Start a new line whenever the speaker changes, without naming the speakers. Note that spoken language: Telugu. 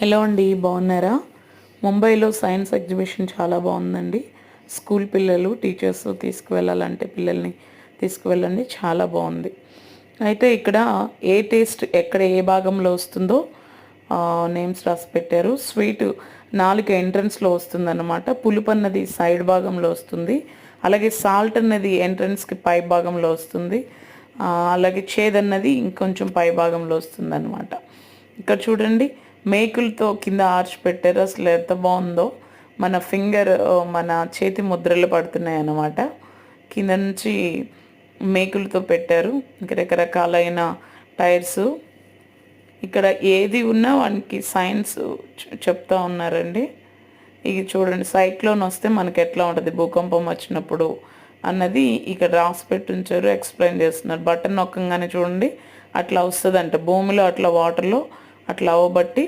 హలో అండి, బాగున్నారా? ముంబైలో సైన్స్ ఎగ్జిబిషన్ చాలా బాగుందండి. స్కూల్ పిల్లలు టీచర్స్ తీసుకువెళ్ళాలంటే పిల్లల్ని తీసుకువెళ్ళండి, చాలా బాగుంది. అయితే ఇక్కడ ఏ టేస్ట్ ఎక్కడ ఏ భాగంలో వస్తుందో నేమ్స్ రాసి పెట్టారు. స్వీట్ 4 ఎంట్రన్స్లో వస్తుందన్నమాట. పులుపు అన్నది సైడ్ భాగంలో వస్తుంది, అలాగే సాల్ట్ అన్నది ఎంట్రన్స్కి పై భాగంలో వస్తుంది, అలాగే చేదన్నది ఇంకొంచెం పై భాగంలో వస్తుంది అనమాట. ఇక్కడ చూడండి, మేకులతో కింద ఆర్చ్ పెట్టారు. అసలు ఎంత బాగుందో, మన ఫింగర్ మన చేతి ముద్రలు పడుతున్నాయి అన్నమాట. కింద నుంచి మేకులతో పెట్టారు. ఇంకా రకరకాలైన టైర్స్, ఇక్కడ ఏది ఉన్నా వానికి సైన్స్ చెప్తా ఉన్నారండి. ఇది చూడండి, సైక్లోన్ వస్తే మనకి ఎట్లా ఉంటుంది, భూకంపం వచ్చినప్పుడు అన్నది ఇక్కడ రాసి పెట్టి ఉంచారు, ఎక్స్ప్లెయిన్ చేస్తున్నారు. బటన్ నొక్కగానే చూడండి అట్లా వస్తుందంట, భూమిలో అట్లా వాటర్లో అట్లా అవ్వబట్టి